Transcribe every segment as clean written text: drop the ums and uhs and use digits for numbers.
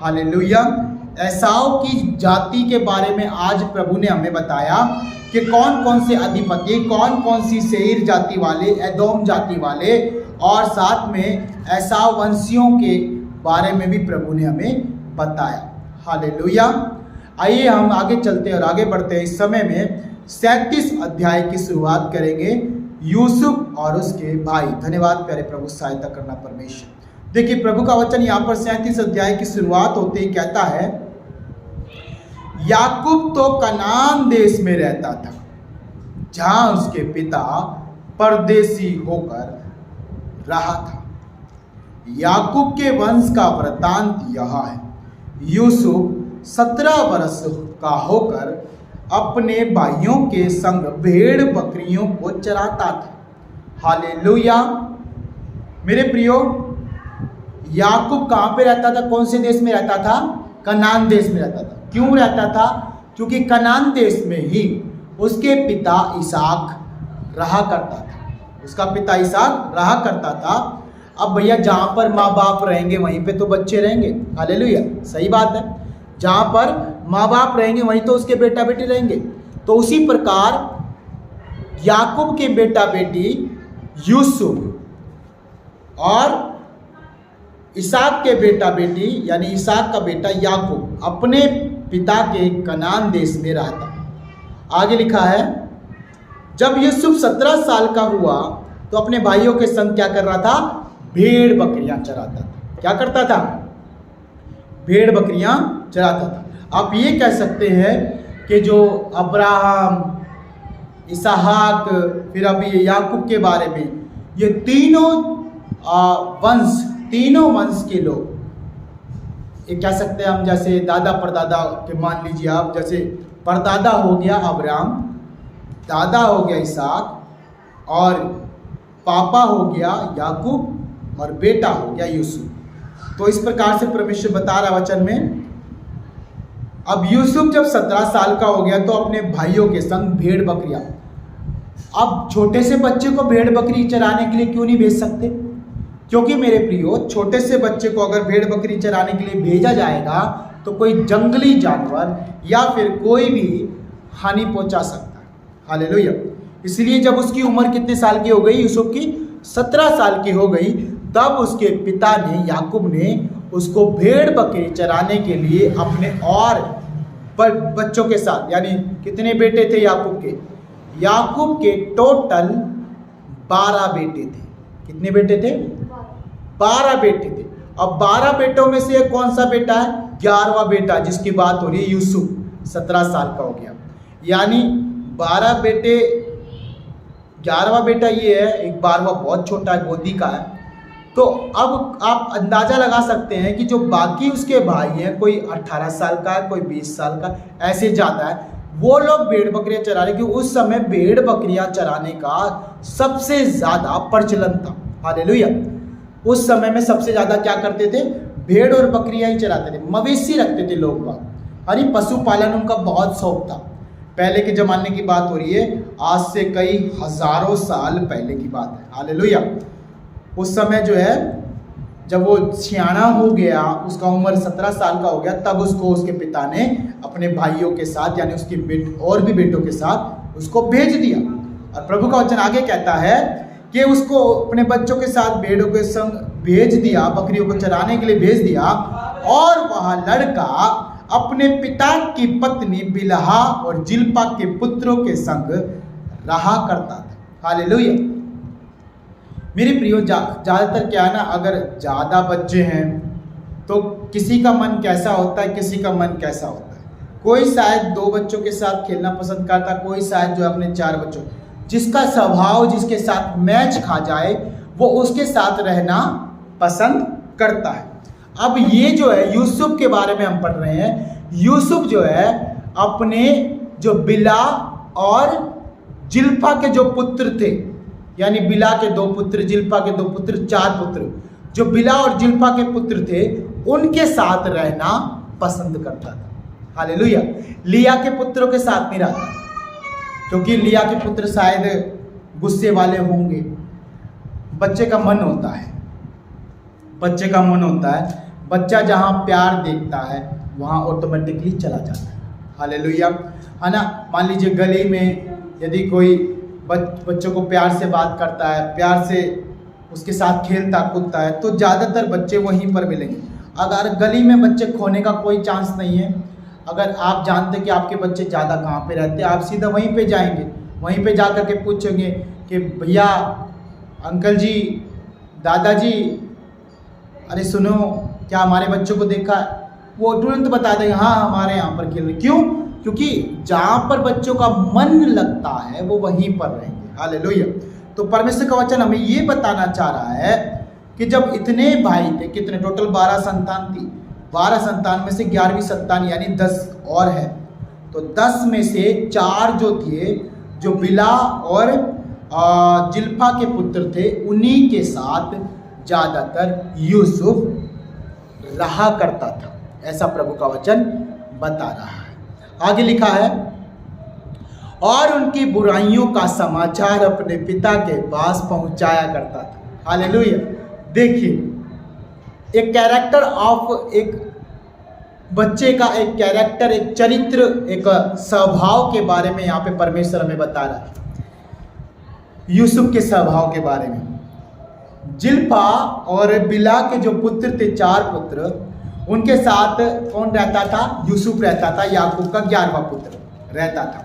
Hallelujah. एसाव की जाति के बारे में आज प्रभु ने हमें बताया कि कौन कौन से अधिपति, कौन कौन सी सेईर जाति वाले, एदोम जाति वाले, और साथ में एसाव वंशियों के बारे में भी प्रभु ने हमें बताया। हालेलुया। आइए हम आगे चलते और आगे बढ़ते हैं। इस समय में 37 अध्याय की शुरुआत करेंगे, यूसुफ और उसके भाई। धन्यवाद प्यारे प्रभु, सहायता करना परमेश्वर। देखिए प्रभु का वचन यहाँ पर 37 अध्याय की शुरुआत होते ही कहता है, याकूब तो कनान देश में रहता था, जहां उसके पिता परदेसी होकर रहा था। याकूब के वंश का वृत्तांत यह है। यूसुफ 17 वर्ष का होकर अपने भाइयों के संग भेड़ बकरियों को चराता था। हालेलुया। मेरे प्रियो, याकूब कहाँ पे रहता था? कौन से देश में रहता था? कनान देश में रहता था। क्यों रहता था? क्योंकि कनान देश में ही उसके पिता इसहाक रहा करता था। उसका पिता इसहाक रहा करता था। अब भैया जहाँ पर माँ बाप रहेंगे वहीं पे तो बच्चे रहेंगे। हालेलुया, सही बात है। जहाँ पर माँ बाप रहेंगे वहीं तो उसके बेटा बेटी रहेंगे। तो उसी प्रकार याकूब के बेटा बेटी यूसुफ और इसहाक के बेटा बेटी यानी इसहाक का बेटा याकूब अपने पिता के कनान देश में रहता। आगे लिखा है, जब यूसुफ 17 साल का हुआ तो अपने भाइयों के संग क्या कर रहा था? भेड़ बकरियां चराता था। क्या करता था? भेड़ बकरियां चराता था। आप ये कह सकते हैं कि जो अब्राहम, इसहाक, फिर अभी याकूब के बारे में, ये तीनों वंश के लोग, ये कह सकते हैं हम, जैसे दादा परदादा के, मान लीजिए आप, जैसे परदादा हो गया अब्राहम, दादा हो गया इसहाक, और पापा हो गया याकूब, और बेटा हो गया यूसुफ। तो इस प्रकार से परमेश्वर बता रहा वचन में। अब यूसुफ जब 17 साल का हो गया तो अपने भाइयों के संग भेड़ बकरियां, अब छोटे से बच्चे को भेड़ बकरी चराने के लिए क्यों नहीं भेज सकते? क्योंकि मेरे प्रियो, छोटे से बच्चे को अगर भेड़ बकरी चराने के लिए भेजा जाएगा तो कोई जंगली जानवर या फिर कोई भी हानि पहुंचा सकता है। हालेलुया। इसलिए जब उसकी उम्र कितने साल की हो गई? यूसुफ की 17 साल की हो गई। तब उसके पिता ने, याकूब ने, उसको भेड़ बकरी चराने के लिए अपने और बच्चों के साथ, यानी कितने बेटे थे याकूब के? याकूब के टोटल 12 बेटे थे। कितने बेटे थे? 12 बेटे थे। अब 12 बेटों में से कौन सा बेटा है? 11वां बेटा, जिसकी बात हो रही है, यूसुफ 17 साल का हो गया। यानी 12 बेटे, 11वां बेटा ये है, एक 12वां बहुत छोटा है, गोदी का है। तो अब आप अंदाजा लगा सकते हैं कि जो बाकी उसके भाई हैं, कोई 18 साल का है, कोई 20 साल का, ऐसे ज़्यादा है, वो लोग भेड़ बकरियां चरा रहे, क्योंकि उस समय भेड़ बकरियां चराने का सबसे ज़्यादा प्रचलन था। हालेलुया। उस समय में सबसे ज़्यादा क्या करते थे? भेड़ और बकरियां ही चराते थे, मवेशी रखते थे लोग बाग। अरे पशुपालन उनका बहुत शौक था। पहले के ज़माने की बात हो रही है, आज से कई हज़ारों साल पहले की बात है। हालेलुया। उस समय जो है, जब वो सियाना हो गया, उसका उम्र 17 साल का हो गया, तब उसको उसके पिता ने अपने भाइयों के साथ, यानी उसके और भी बेटों के साथ उसको भेज दिया। और प्रभु का वचन आगे कहता है कि उसको अपने बच्चों के साथ भेड़ों के संग भेज दिया, बकरियों को चराने के लिए भेज दिया। और वह लड़का अपने पिता की पत्नी बिलहा और जिल्पा के पुत्रों के संग रहा करता था। हालेलुया। मेरे प्रियो, ज़्यादातर क्या है ना, अगर ज़्यादा बच्चे हैं तो किसी का मन कैसा होता है, किसी का मन कैसा होता है। कोई शायद 2 बच्चों के साथ खेलना पसंद करता, कोई शायद जो है अपने 4 बच्चों, जिसका स्वभाव जिसके साथ मैच खा जाए वो उसके साथ रहना पसंद करता है। अब ये जो है यूसुफ के बारे में हम पढ़ रहे हैं। यूसुफ जो है अपने जो बिला और जिल्पा के जो पुत्र थे, यानी बिला के 2 पुत्र, जिल्पा के 2 पुत्र, 4 पुत्र, जो बिला और जिल्पा के पुत्र थे, उनके साथ रहना पसंद करता था। हालेलुया। लिया के पुत्रों के साथ नहीं रहता, क्योंकि लिया के पुत्र शायद गुस्से वाले होंगे। बच्चे का मन होता है बच्चा जहाँ प्यार देखता है वहाँ ऑटोमेटिकली चला जाता है। हालेलुया, है ना। मान लीजिए गली में यदि कोई बच्चों को प्यार से बात करता है, प्यार से उसके साथ खेलता कूदता है, तो ज़्यादातर बच्चे वहीं पर मिलेंगे। अगर गली में बच्चे खोने का कोई चांस नहीं है, अगर आप जानते कि आपके बच्चे ज़्यादा कहाँ पे रहते हैं, आप सीधा वहीं पे जाएंगे, वहीं पे जा कर के पूछेंगे कि भैया, अंकल जी, दादाजी, अरे सुनो, क्या हमारे बच्चों को देखा है? वो तुरंत बता देंगे हाँ हमारे यहाँ पर खेल रहे। क्यों? क्योंकि जहाँ पर बच्चों का मन लगता है वो वहीं पर रहेंगे। हालेलुया। तो परमेश्वर का वचन हमें ये बताना चाह रहा है कि जब इतने भाई थे, कितने टोटल 12 संतान थी, 12 संतान में से 11वीं संतान यानी 10 और है, तो 10 में से 4 जो थे, जो बिला और जिल्फा के पुत्र थे, उन्हीं के साथ ज़्यादातर यूसुफ रहा करता था, ऐसा प्रभु का वचन बता रहा है। आगे लिखा है, और उनकी बुराइयों का समाचार अपने पिता के पास पहुंचाया करता था। हालेलुया। देखिए, एक कैरेक्टर ऑफ एक बच्चे का, एक कैरेक्टर, एक चरित्र, एक स्वभाव के बारे में यहाँ पे परमेश्वर हमें बता रहा है, यूसुफ के स्वभाव के बारे में। जिल्फा और बिला के जो पुत्र थे, 4 पुत्र, उनके साथ कौन रहता था? यूसुफ रहता था, याकूब का 11वां पुत्र रहता था।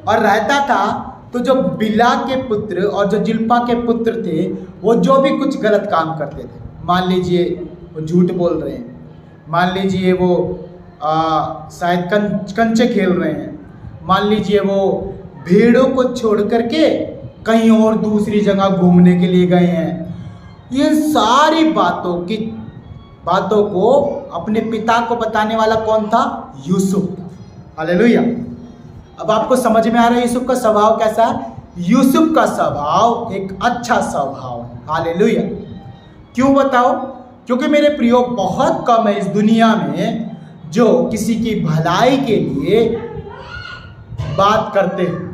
और रहता था तो जो बिला के पुत्र और जो जिल्फा के पुत्र थे, वो जो भी कुछ गलत काम करते थे, मान लीजिए वो झूठ बोल रहे हैं, मान लीजिए वो शायद कंचे खेल रहे हैं, मान लीजिए वो भेड़ों को छोड़ करके कहीं और दूसरी जगह घूमने के लिए गए हैं, ये सारी बातों को अपने पिता को बताने वाला कौन था? यूसुफ। हालेलुया। अब आपको समझ में आ रहा है यूसुफ का स्वभाव कैसा है? यूसुफ का स्वभाव एक अच्छा स्वभाव है। हालेलुया। क्यों बताओ? क्योंकि मेरे प्रियो, बहुत कम है इस दुनिया में जो किसी की भलाई के लिए बात करते हैं।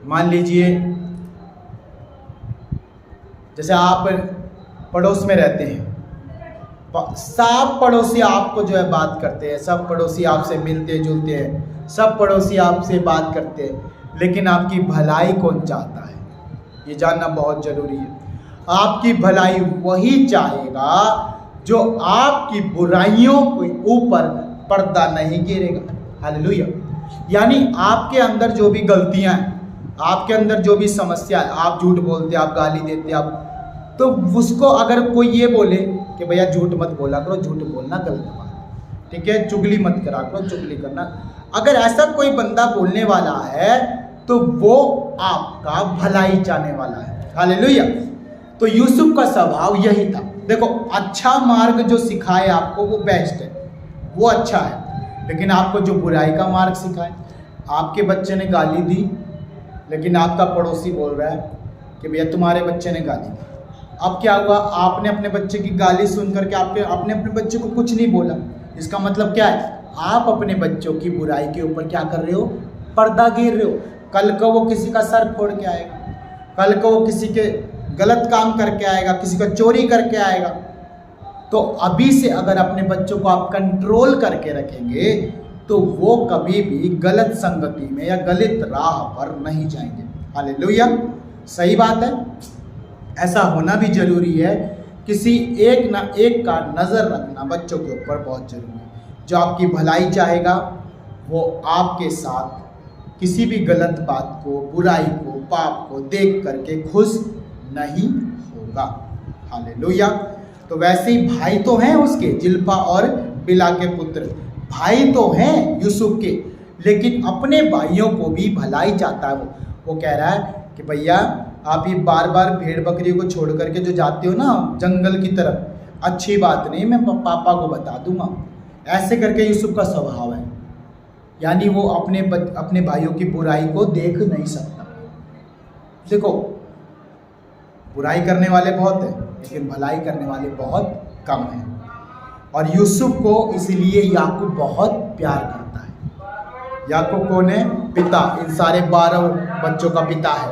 मान लीजिए जैसे आप पड़ोस में रहते हैं, सब पड़ोसी आपको जो है बात करते हैं, सब पड़ोसी आपसे मिलते जुलते हैं, सब पड़ोसी आपसे बात करते हैं, लेकिन आपकी भलाई कौन चाहता है? ये जानना बहुत ज़रूरी है। आपकी भलाई वही चाहेगा जो आपकी बुराइयों के ऊपर पर्दा नहीं गिरेगा। हालेलुया। यानी आपके अंदर जो भी गलतियां हैं, आपके अंदर जो भी समस्या है, आप झूठ बोलते, आप गाली देते, आप, तो उसको अगर कोई ये बोले कि भैया झूठ मत बोला करो, झूठ बोलना गलत बात है, ठीक है, चुगली मत करा करो, चुगली करना, अगर ऐसा कोई बंदा बोलने वाला है तो वो आपका भलाई चाहने वाला है। हालेलुया। तो यूसुफ का स्वभाव यही था। देखो, अच्छा मार्ग जो सिखाए आपको वो बेस्ट है, वो अच्छा है, लेकिन आपको जो बुराई का मार्ग सिखाए, आपके बच्चे ने गाली दी लेकिन आपका पड़ोसी बोल रहा है कि भैया तुम्हारे बच्चे ने गाली दी, अब क्या हुआ? आपने अपने बच्चे की गाली सुन करके आपने अपने बच्चे को कुछ नहीं बोला। इसका मतलब क्या है? आप अपने बच्चों की बुराई के ऊपर क्या कर रहे हो? पर्दा घेर रहे हो। कल को वो किसी का सर फोड़ के आएगा, कल को वो किसी के गलत काम करके आएगा, किसी का चोरी करके आएगा। तो अभी से अगर अपने बच्चों को आप कंट्रोल करके रखेंगे तो वो कभी भी गलत संगति में या गलत राह पर नहीं जाएंगे। हालेलुया। सही बात है, ऐसा होना भी जरूरी है। किसी एक ना एक का नज़र रखना बच्चों के ऊपर बहुत जरूरी है। जो आपकी भलाई चाहेगा वो आपके साथ किसी भी गलत बात को, बुराई को, पाप को देख करके खुश नहीं होगा। हालेलुया। तो वैसे ही भाई तो हैं उसके, जिल्फा और बिला के पुत्र भाई तो हैं यूसुफ के, लेकिन अपने भाइयों को भी भलाई चाहता है। वो कह रहा है कि भैया आप ये बार बार भेड़ बकरियों को छोड़ करके जो जाते हो ना जंगल की तरफ, अच्छी बात नहीं, मैं पापा को बता दूंगा। ऐसे करके यूसुफ का स्वभाव है, यानी वो अपने भाइयों की बुराई को देख नहीं सकता। देखो, बुराई करने वाले बहुत हैं लेकिन भलाई करने वाले बहुत कम हैं। और यूसुफ को इसलिए याकूब बहुत प्यार करता है। याकूब कौन है? पिता, इन सारे 12 बच्चों का पिता है।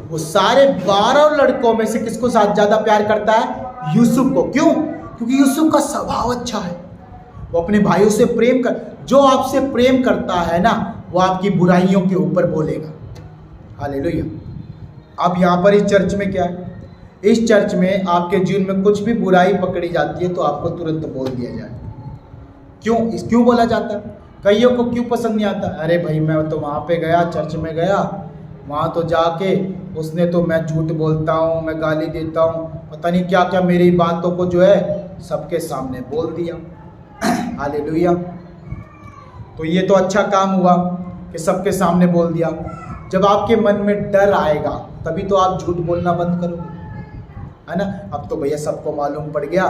वो सारे 12 लड़कों में से किसको साथ ज़्यादा प्यार करता है? यूसुफ को। क्यों? क्योंकि यूसुफ का स्वभाव अच्छा है, वो अपने भाइयों से प्रेम कर, जो आपसे प्रेम करता है ना वो आपकी बुराइयों के ऊपर बोलेगा। हालेलुया। अब यहाँ पर इस चर्च में क्या है, इस चर्च में आपके जीवन में कुछ भी बुराई पकड़ी जाती है तो आपको तुरंत बोल दिया जाए। क्यों बोला जाता है? कईयों को क्यों पसंद नहीं आता? अरे भाई मैं तो वहाँ पे गया, चर्च में गया, वहाँ तो जाके उसने तो, मैं झूठ बोलता हूँ, मैं गाली देता हूँ, पता नहीं क्या क्या मेरी बातों को जो है सबके सामने बोल दिया। हालेलुया। तो ये तो अच्छा काम हुआ कि सबके सामने बोल दिया। जब आपके मन में डर आएगा तभी तो आप झूठ बोलना बंद करोगे, है ना। अब तो भैया सबको मालूम पड़ गया,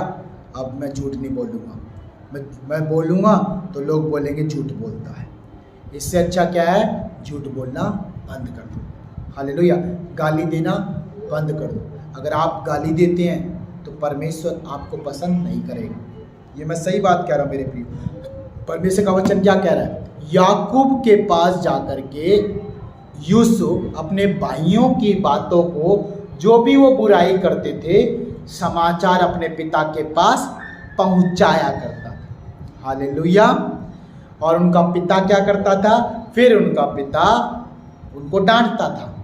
अब मैं झूठ नहीं बोलूँगा, मैं बोलूँगा तो लोग बोलेंगे झूठ बोलता है। इससे अच्छा क्या है, झूठ बोलना बंद कर दो। हालेलुया। गाली देना बंद कर दो। अगर आप गाली देते हैं तो परमेश्वर आपको पसंद नहीं करेगा। ये मैं सही बात कह रहा हूँ मेरे प्रिय। परमेश्वर का वचन क्या कह रहा है? याकूब के पास जाकर के यूसुफ अपने भाइयों की बातों को, जो भी वो बुराई करते थे, समाचार अपने पिता के पास पहुंचाया करता था। हालेलुया। और उनका पिता क्या करता था? फिर उनका पिता उनको डांटता था।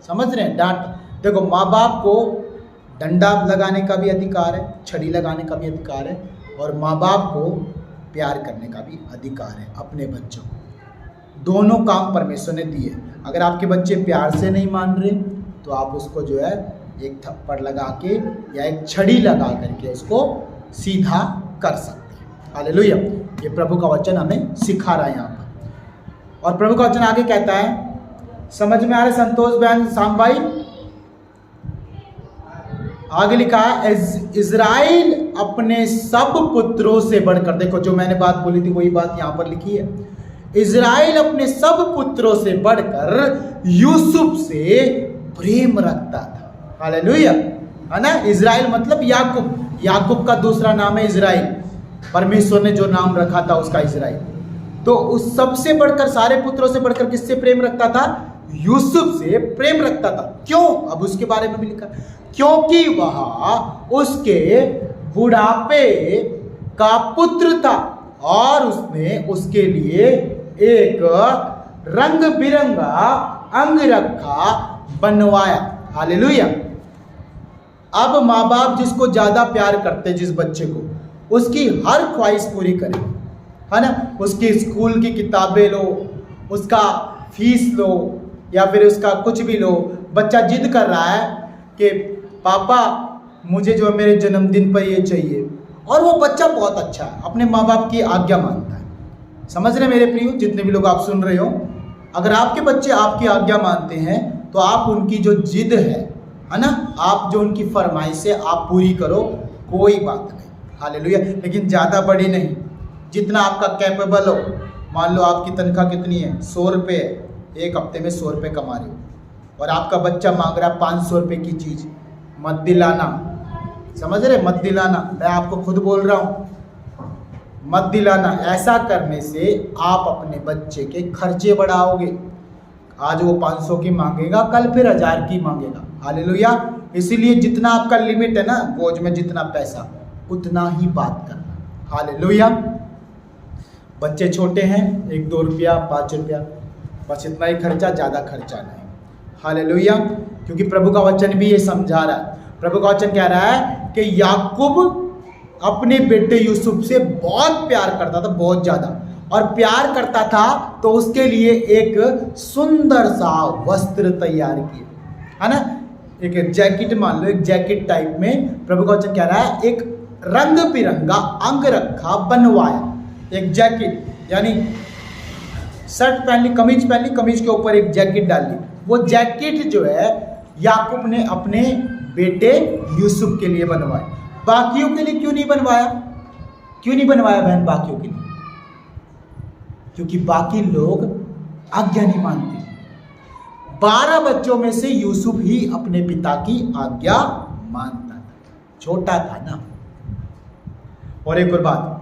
समझ रहे हैं? डांट। देखो, माँ बाप को डंडा लगाने का भी अधिकार है, छड़ी लगाने का भी अधिकार है, और माँ बाप को प्यार करने का भी अधिकार है अपने बच्चों को। दोनों काम परमेश्वर ने दिए। अगर आपके बच्चे प्यार से नहीं मान रहे तो आप उसको जो है एक थप्पड़ लगा के या एक छड़ी लगा करके उसको सीधा कर सकते हैं। हालेलुया। ये प्रभु का वचन हमें सिखा रहा है यहाँ पर। और प्रभु का वचन आगे कहता है, समझ में आ रहा है संतोष बहन शाम भाई? आगे लिखा है, इज़राइल अपने सब पुत्रों से बढ़कर, देखो जो मैंने बात बोली थी वही बात यहाँ पर लिखी है, इज़राइल अपने सब पुत्रों से बढ़कर यूसुफ से प्रेम रखता था। हालेलुया। है ना। इज़राइल मतलब याकूब, याकूब का दूसरा नाम है इज़राइल। परमेश्वर ने जो नाम रखा था उसका इज़राइल। तो उस सबसे बढ़कर, सारे पुत्रों से बढ़कर किससे प्रेम रखता था? यूसुफ से प्रेम रखता था। क्यों? अब उसके बारे में भी लिखा, क्योंकि वह उसके बुढ़ापे का पुत्र था और उसने उसके लिए एक रंग बिरंगा अंगरखा बनवाया। हालेलुया। अब माँ बाप जिसको ज्यादा प्यार करते, जिस बच्चे को, उसकी हर ख्वाहिश पूरी करें, है ना। उसकी स्कूल की किताबें लो, उसका फीस लो, या फिर उसका कुछ भी लो। बच्चा जिद कर रहा है कि पापा मुझे जो है मेरे जन्मदिन पर ये चाहिए, और वो बच्चा बहुत अच्छा है, अपने माँ बाप की आज्ञा मानता है। समझ रहे मेरे प्रियो, जितने भी लोग आप सुन रहे हो, अगर आपके बच्चे आपकी आज्ञा मानते हैं तो आप उनकी जो जिद है ना, आप जो उनकी फरमाइश है आप पूरी करो, कोई बात नहीं। हालेलुया। लेकिन ज़्यादा बड़ी नहीं, जितना आपका कैपेबल हो। मान लो आपकी तनख्वाह कितनी है? 100 रुपये है, एक हफ्ते में 100 रुपये कमा रहे हो और आपका बच्चा मांग रहा है 500 रुपये की चीज़, मत दिलाना। समझ रहे? मत दिलाना। मैं आपको खुद बोल रहा हूँ, मत दिलाना। ऐसा करने से आप अपने बच्चे के खर्चे बढ़ाओगे। आज वो 500 की मांगेगा, कल फिर 1000 की मांगेगा। हालेलुया। इसीलिए जितना आपका लिमिट है ना, बोझ में जितना पैसा, उतना ही बात करना। हालेलुया। बच्चे छोटे हैं, 1-2 रुपया, 5 रुपया, बस इतना ही खर्चा, ज़्यादा खर्चा नहीं। हालेलुया। क्योंकि प्रभु का वचन भी ये समझा रहा है। प्रभु का वचन कह रहा है कि याकूब अपने बेटे यूसुफ से बहुत प्यार करता था, बहुत ज़्यादा, और प्यार करता था तो उसके लिए एक सुंदर सा वस्त्र तैयार किए, है ना। एक जैकेट, मान लो एक जैकेट टाइप में, प्रभु का वचन कह रहा है एक रंग बिरंगा अंगरखा बनवाया। एक जैकेट यानी शर्ट पहन ली, कमीज पहन ली, कमीज के ऊपर एक जैकेट डाल ली। वो जैकेट जो है याकूब ने अपने बेटे यूसुफ के लिए बनवाया। बाकियों के लिए क्यों नहीं बनवाया? क्यों नहीं बनवाया बहन बाकियों के लिए? क्योंकि बाकी लोग आज्ञा नहीं मानते। 12 बच्चों में से यूसुफ ही अपने पिता की आज्ञा मानता था, छोटा था ना। और एक और बात,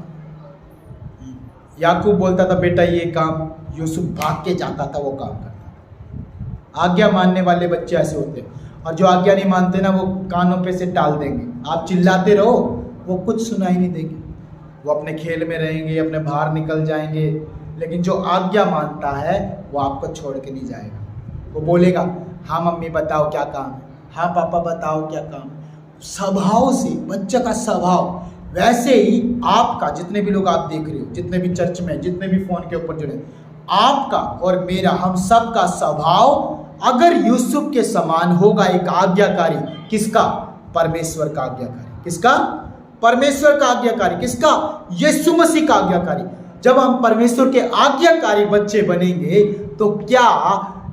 याकूब बोलता था बेटा ये काम, यूसुफ भाग के जाता था वो काम करता था। आज्ञा मानने वाले बच्चे ऐसे होते हैं, और जो आज्ञा नहीं मानते ना, वो कानों पे से टाल देंगे। आप चिल्लाते रहो, वो कुछ सुनाई नहीं देगी। वो अपने खेल में रहेंगे, अपने बाहर निकल जाएंगे, लेकिन जो आज्ञा मानता है वो आपको छोड़ के नहीं जाएगा। वो बोलेगा हाँ मम्मी बताओ क्या काम है, हाँ पापा बताओ क्या काम है। स्वभाव से, बच्चे का स्वभाव। वैसे ही आपका, जितने भी लोग आप देख रहे हो, जितने भी चर्च में, जितने भी फोन के ऊपर जुड़े, आपका और मेरा, हम सब का स्वभाव अगर यूसुफ के समान होगा, एक आज्ञाकारी, किसका? परमेश्वर का आज्ञाकारी। किसका? परमेश्वर का आज्ञाकारी। किसका? यीशु मसीह का आज्ञाकारी। जब हम परमेश्वर के आज्ञाकारी बच्चे बनेंगे तो क्या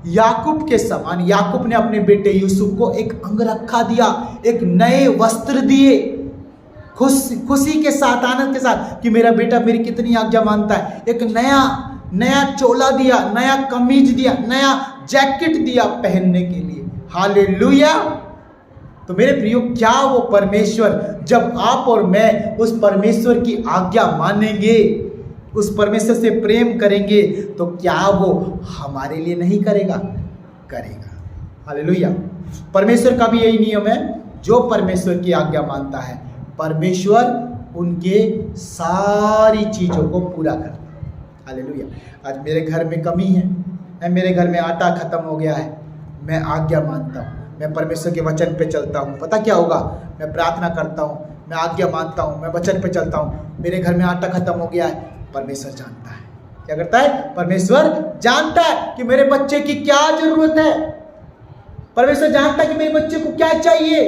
याकूब के समान, याकूब ने अपने बेटे यूसुफ को एक अंगरखा दिया, एक नए वस्त्र दिए, खुशी के साथ, आनंद के साथ कि मेरा बेटा मेरी कितनी आज्ञा मानता है। एक नया चोला दिया, नया कमीज दिया, नया जैकेट दिया पहनने के लिए। हालेलुया। तो मेरे प्रियो, क्या वो परमेश्वर, जब आप और मैं उस परमेश्वर की आज्ञा मानेंगे, उस परमेश्वर से प्रेम करेंगे, तो क्या वो हमारे लिए नहीं करेगा? करेगा। हालेलुया। परमेश्वर का भी यही नियम है, जो परमेश्वर की आज्ञा मानता है परमेश्वर उनके सारी चीजों को पूरा करता है। हालेलुया। आज मेरे घर में कमी है, मेरे घर में आटा खत्म हो गया है, मैं आज्ञा मानता हूँ, मैं परमेश्वर के वचन पे चलता हूँ। पता क्या होगा? मैं प्रार्थना करता हूँ, मैं आज्ञा मानता हूँ, मैं वचन पे चलता हूँ, मेरे घर में आटा खत्म हो गया है। परमेश्वर जानता है। क्या करता है? परमेश्वर जानता है कि मेरे बच्चे की क्या जरूरत है। परमेश्वर जानता है कि मेरे बच्चे को क्या चाहिए।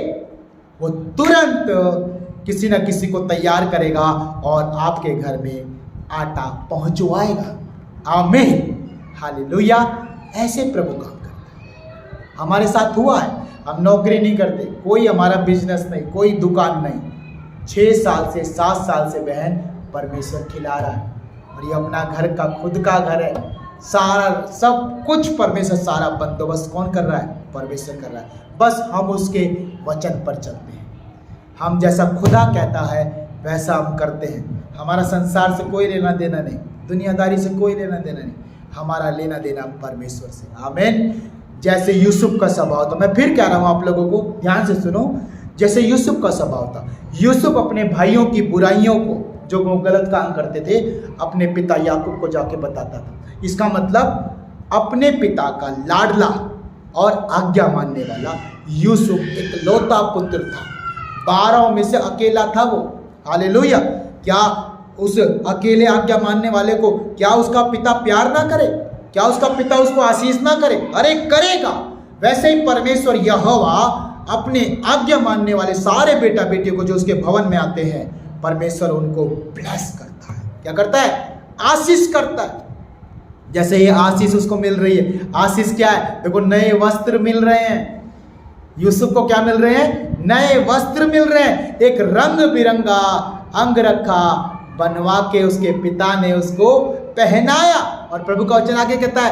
वो तुरंत किसी न किसी को तैयार करेगा और आपके घर में आटा पहुंचवाएगा। आमीन। हालेलुया। ऐसे प्रभु काम करता है। हमारे साथ हुआ है। हम नौकरी नहीं करते, कोई हमारा बिजनेस नहीं, कोई दुकान नहीं, 6 साल से 7 साल से बहन परमेश्वर खिला रहा है, और ये अपना घर का, खुद का घर है, सारा सब कुछ परमेश्वर, सारा बंदोबस्त कौन कर रहा है? परमेश्वर कर रहा है। बस हम उसके वचन पर चलते हैं। हम जैसा खुदा कहता है वैसा हम करते हैं। हमारा संसार से कोई लेना देना नहीं, दुनियादारी से कोई लेना देना नहीं, हमारा लेना देना परमेश्वर से। आमीन। जैसे यूसुफ का स्वभाव था, मैं फिर कह रहा हूँ आप लोगों को, ध्यान से सुनो। जैसे यूसुफ का स्वभाव था, यूसुफ अपने भाइयों की बुराइयों को, जो वो गलत काम करते थे, अपने पिता याकूब को जाके बताता था। इसका मतलब अपने पिता का लाडला और आज्ञा मानने वाला यूसुफ एक लौता पुत्र था, 12 में से अकेला था वो। हालेलुया। क्या उस अकेले आज्ञा मानने वाले को क्या उसका पिता प्यार ना करे? क्या उसका पिता उसको आशीष ना करे? अरे करेगा। वैसे ही परमेश्वर यहोवा अपने आज्ञा मानने वाले सारे बेटा बेटियों को जो उसके भवन में आते हैं, परमेश्वर उनको ब्लेस करता है। क्या करता है? आशीष करता है। जैसे ये आशीष उसको मिल रही है। आशीष क्या है? देखो, नए वस्त्र मिल रहे हैं। यूसुफ को क्या मिल रहे हैं? नए वस्त्र मिल रहे हैं। एक रंग बिरंगा अंगरखा बनवा के उसके पिता ने उसको पहनाया। और प्रभु का वचन आगे कहता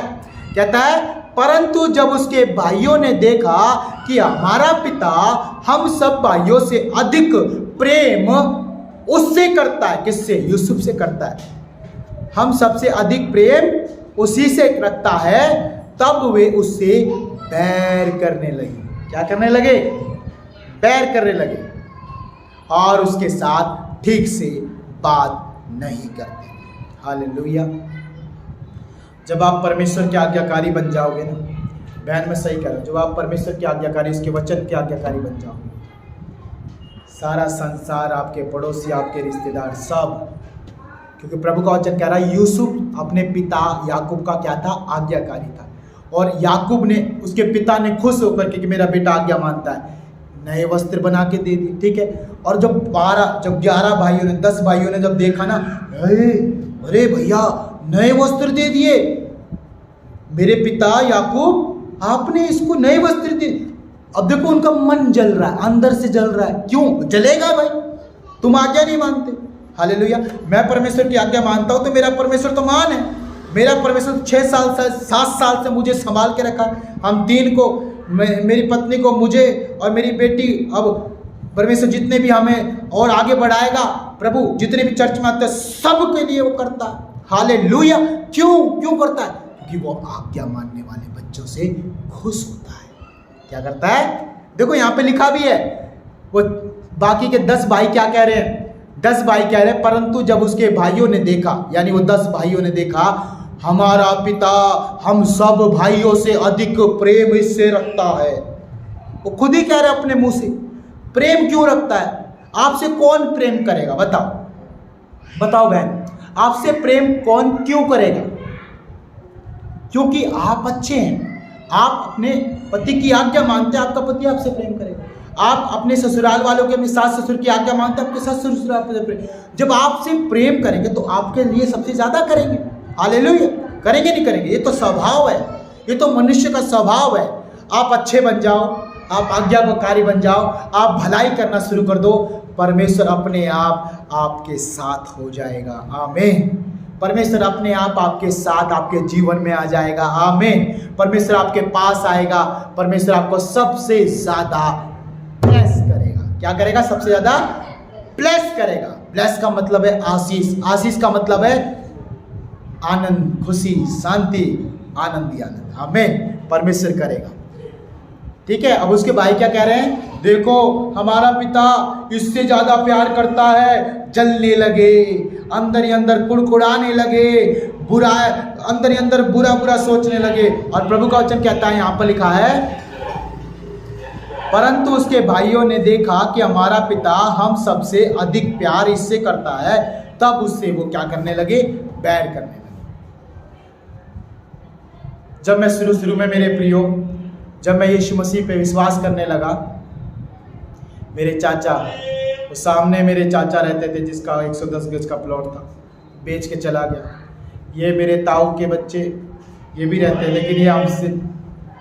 है परंतु जब उसके भाइयों ने देखा कि हमारा पिता हम सब भाइयों से अधिक प्रेम उससे करता है। किससे? यूसुफ से करता है। हम सबसे अधिक प्रेम उसी से रखता है, तब वे उससे बैर करने लगे। क्या करने लगे? बैर करने लगे, और उसके साथ ठीक से बात नहीं करते। हालेलुया। जब आप परमेश्वर के आज्ञाकारी बन जाओगे ना, बहन, मैं सही कह रहा हूँ, जब आप परमेश्वर के आज्ञाकारी, उसके वचन के आज्ञाकारी बन जाओगे, सारा संसार, आपके पड़ोसी, आपके रिश्तेदार, सब, क्योंकि प्रभु का वचन कह रहा है यूसुफ अपने पिता याकूब का क्या था? आज्ञाकारी था। और याकूब ने, उसके पिता ने खुश होकर के कि मेरा बेटा आज्ञा मानता है, नए वस्त्र बना के दे दिए। ठीक है। और जब 11 भाइयों ने, 10 भाइयों ने जब देखा ना, अरे भैया नए वस्त्र दे दिए, मेरे पिता याकूब आपने इसको नए वस्त्र दिए। अब देखो उनका मन जल रहा है, अंदर से जल रहा है। क्यों जलेगा भाई? तुम आज्ञा नहीं मानते। हालेलुया। मैं परमेश्वर की आज्ञा मानता हूं तो मेरा परमेश्वर तो महान है। मेरा परमेश्वर 6 साल से 7 साल से मुझे संभाल के रखा। हम 3 को, मेरी पत्नी को, मुझे और मेरी बेटी, अब परमेश्वर जितने भी हमें और आगे बढ़ाएगा, प्रभु जितने भी चर्च में आते हैं सब के लिए वो करता है। हालेलुया। क्यों करता है? क्योंकि वो आज्ञा मानने वाले बच्चों से खुश होता है। क्या करता है? देखो यहाँ पे लिखा भी है, वो बाकी के 10 भाई क्या कह रहे हैं? 10 भाई कह रहे, परंतु जब उसके भाइयों ने देखा, यानी वो 10 भाइयों ने देखा, हमारा पिता हम सब भाइयों से अधिक प्रेम इससे रखता है। वो खुद ही कह रहे अपने मुंह से, प्रेम क्यों रखता है? आपसे कौन प्रेम करेगा? बताओ बताओ बहन, आपसे प्रेम कौन क्यों करेगा? क्योंकि आप अच्छे हैं, आप अपने पति की आज्ञा मानते हैं, आपका पति आपसे प्रेम करेगा। आप अपने ससुराल वालों के, अपने सास ससुर की आज्ञा मानते हैं, आपके सास ससुर आपसे प्रेम, जब आपसे प्रेम करेंगे तो आपके लिए सबसे ज्यादा करेंगे। हालेलुया, करेंगे नहीं करेंगे? ये तो स्वभाव है, ये तो मनुष्य का स्वभाव है। आप अच्छे बन जाओ, आप आज्ञाकारी बन जाओ, आप भलाई करना शुरू कर दो, परमेश्वर अपने आप आपके साथ हो जाएगा। आमीन। परमेश्वर अपने आप आपके साथ आपके जीवन में आ जाएगा। आमीन। परमेश्वर आपके पास आएगा, परमेश्वर आपको सबसे ज्यादा ब्लेस करेगा। क्या करेगा? सबसे ज्यादा ब्लेस करेगा। ब्लेस का मतलब है आशीष, आशीष का मतलब है आनंद, खुशी, शांति, आनंद ही आनंद। आमीन। परमेश्वर करेगा। ठीक है। अब उसके भाई क्या कह रहे हैं? देखो हमारा पिता इससे ज्यादा प्यार करता है। जलने लगे, अंदर ही अंदर कुड़कुड़ाने लगे, बुरा अंदर ही अंदर बुरा बुरा सोचने लगे। और प्रभु का वचन कहता है, यहां पर लिखा है, परंतु उसके भाइयों ने देखा कि हमारा पिता हम सबसे अधिक प्यार इससे करता है, तब उससे वो क्या करने लगे? बैर करने लगे। जब मैं शुरू में मेरे प्रियो, जब मैं यीशु मसीह पे विश्वास करने लगा, मेरे चाचा, वो सामने मेरे चाचा रहते थे जिसका 110 गज का प्लॉट था, बेच के चला गया। ये मेरे ताऊ के बच्चे ये भी रहते हैं, लेकिन ये हमसे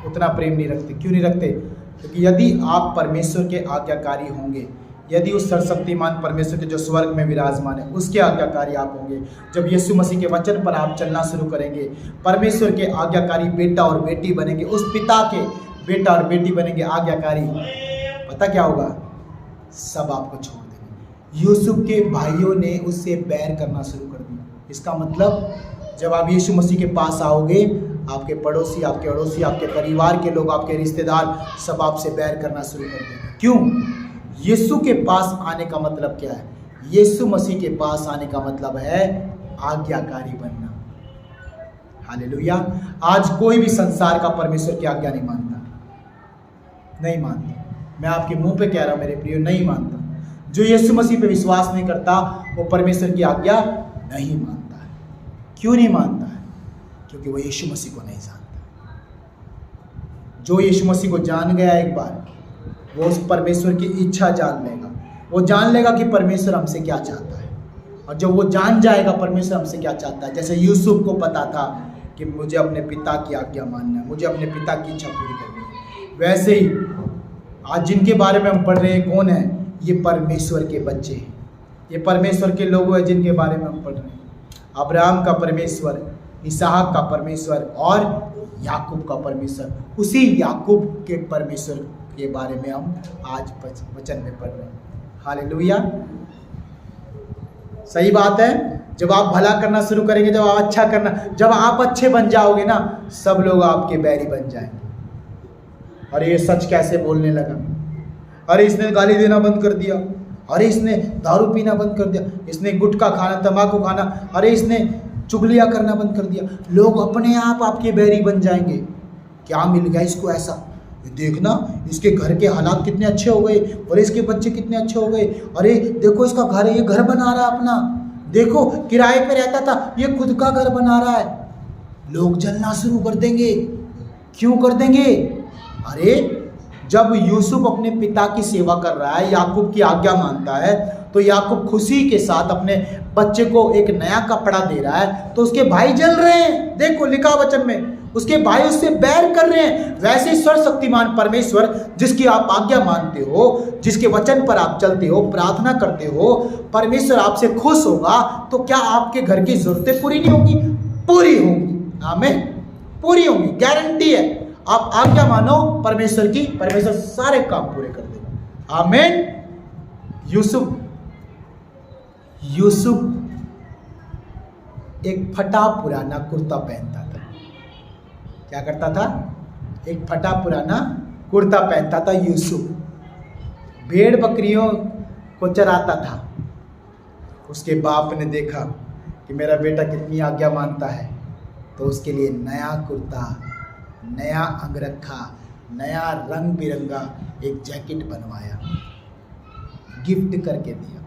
उतना प्रेम नहीं रखते। क्यों नहीं रखते? क्योंकि यदि आप परमेश्वर के आज्ञाकारी होंगे, यदि उस सर्वशक्तिमान परमेश्वर के जो स्वर्ग में विराजमान है उसके आज्ञाकारी आप होंगे, जब यीशु मसीह के वचन पर आप चलना शुरू करेंगे, परमेश्वर के आज्ञाकारी बेटा और बेटी बनेंगे, उस पिता के बेटा और बेटी बनेंगे आज्ञाकारी, पता क्या होगा? सब आपको छोड़ देंगे। यूसुफ के भाइयों ने उससे बैर करना शुरू कर दिया। इसका मतलब जब आप यीशु मसीह के पास आओगे, आपके पड़ोसी, आपके अड़ोसी, आपके परिवार के लोग, आपके रिश्तेदार सब आपसे बैर करना शुरू कर देंगे। क्यों? यीशु के पास आने का मतलब क्या है? यीशु मसीह के पास आने का मतलब है आज्ञाकारी बनना। हालेलुया। आज कोई भी संसार का परमेश्वर की आज्ञा नहीं मानता, नहीं मानता। मैं आपके मुंह पे कह रहा हूं मेरे प्रियो, नहीं मानता। जो यीशु मसीह पे विश्वास नहीं करता वो परमेश्वर की आज्ञा नहीं मानता है। क्यों नहीं मानता है? क्योंकि वो यीशु मसीह को नहीं जानता। जो यीशु मसीह को जान गया एक बार, वो उस परमेश्वर की इच्छा जान लेगा। वो जान लेगा कि परमेश्वर हमसे क्या चाहता है। और जब वो जान जाएगा परमेश्वर हमसे क्या चाहता है, जैसे यूसुफ को पता था कि मुझे अपने पिता की आज्ञा मानना है, मुझे अपने पिता की इच्छा पूरी करनी है, वैसे ही आज जिनके बारे में हम पढ़ रहे हैं कौन है? ये परमेश्वर के बच्चे हैं, ये परमेश्वर के लोग हैं जिनके बारे में हम पढ़ रहे हैं। अब्राहम का परमेश्वर, इसहाक का परमेश्वर और याकूब का परमेश्वर। उसी याकूब के परमेश्वर के बारे में हम आज वचन में पढ़ रहे हैं। हालेलुया। सही बात है। जब आप भला करना शुरू करेंगे, जब आप अच्छा करना, जब आप अच्छे बन जाओगे ना, सब लोग आपके बैरी बन जाएंगे। अरे ये सच कैसे बोलने लगा, अरे इसने गाली देना बंद कर दिया, अरे इसने दारू पीना बंद कर दिया, इसने गुटखा खाना, तंबाकू खाना, अरे इसने चुगलियाँ करना बंद कर दिया। लोग अपने आप आपके बैरी बन जाएंगे। क्या मिल गया इसको ऐसा? देखना इसके घर के हालात कितने अच्छे हो गए, और इसके बच्चे कितने अच्छे हो गए। अरे देखो इसका घर है, ये घर बना रहा है अपना, देखो किराए पे रहता था, ये खुद का घर बना रहा है। लोग जलना शुरू कर देंगे। क्यों कर देंगे? अरे जब यूसुफ अपने पिता की सेवा कर रहा है, याकूब की आज्ञा मानता है, तो याकूब खुशी के साथ अपने बच्चे को एक नया कपड़ा दे रहा है, तो उसके भाई जल रहे हैं। देखो लिखा वचन में, उसके भाई उससे बैर कर रहे हैं। वैसे ही सर्वशक्तिमान परमेश्वर जिसकी आप आज्ञा मानते हो, जिसके वचन पर आप चलते हो, प्रार्थना करते हो, परमेश्वर आपसे खुश होगा। तो क्या आपके घर की जरूरतें पूरी नहीं होंगी? पूरी होंगी। आमीन, पूरी होंगी, गारंटी है। आप आज्ञा मानो परमेश्वर की, परमेश्वर सारे काम पूरे कर देगा। आमीन। यूसुफ एक फटा पुराना कुर्ता पहनता था। क्या करता था? एक फटा पुराना कुर्ता पहनता था यूसुफ। भेड़ बकरियों को चराता था, उसके बाप ने देखा कि मेरा बेटा कितनी आज्ञा मानता है, तो उसके लिए नया कुर्ता, नया अंगरखा, नया रंग बिरंगा एक जैकेट बनवाया, गिफ्ट करके दिया।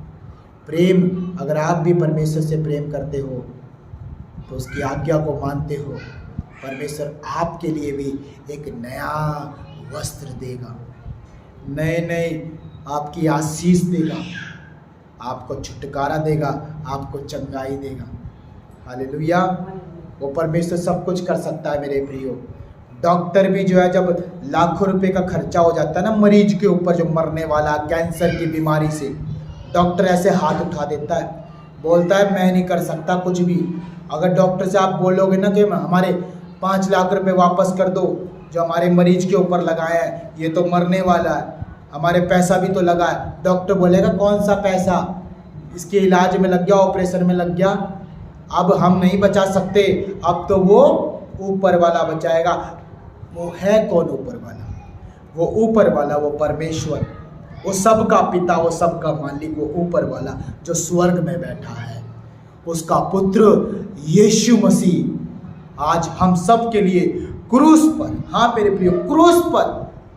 प्रेम, अगर आप भी परमेश्वर से प्रेम करते हो तो उसकी आज्ञा को मानते हो, परमेश्वर आपके लिए भी एक नया वस्त्र देगा, नए नए आपकी आशीष देगा, आपको छुटकारा देगा, आपको चंगाई देगा। हालेलुया। वो परमेश्वर सब कुछ कर सकता है मेरे प्रियो। डॉक्टर भी जो है, जब लाखों रुपए का खर्चा हो जाता है ना मरीज के ऊपर, जो मरने वाला कैंसर की बीमारी से, डॉक्टर ऐसे हाथ उठा देता है, बोलता है मैं नहीं कर सकता कुछ भी। अगर डॉक्टर से आप बोलोगे ना कि हमारे 5 लाख रुपए वापस कर दो जो हमारे मरीज के ऊपर लगाया है, ये तो मरने वाला है, हमारे पैसा भी तो लगा है, डॉक्टर बोलेगा कौन सा पैसा, इसके इलाज में लग गया, ऑपरेशन में लग गया, अब हम नहीं बचा सकते, अब तो वो ऊपर वाला बचाएगा। वो है कौन ऊपर वाला? वो ऊपर वाला, वो परमेश्वर, वो सबका पिता, वो सबका मालिक, वो ऊपर वाला जो स्वर्ग में बैठा है, उसका पुत्र यीशु मसीह आज हम सब के लिए क्रूस पर, हाँ मेरे प्रियो,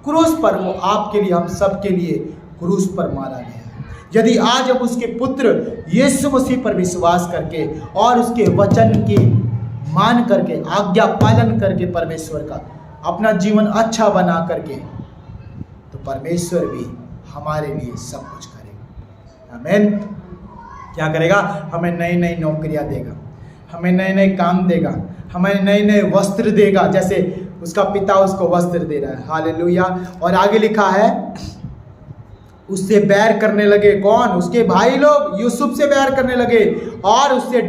क्रूस पर वो आपके लिए, हम सब के लिए क्रूस पर मारा गया है। यदि आज हम उसके पुत्र यीशु मसीह पर विश्वास करके और उसके वचन की मान करके, आज्ञा पालन करके, परमेश्वर का अपना जीवन अच्छा बना करके, तो परमेश्वर भी हमारे लिए सब कुछ करेगा। आमीन। क्या करेगा? हमें नई नई नौकरियां देगा, हमें नए नए काम देगा, हमें नए नए वस्त्र देगा, जैसे उसका पिता उसको वस्त्र दे रहा है। हालेलुया। और आगे लिखा है, उससे बैर करने लगे कौन? उसके भाई लोग यूसुफ से बैर करने लगे और उससे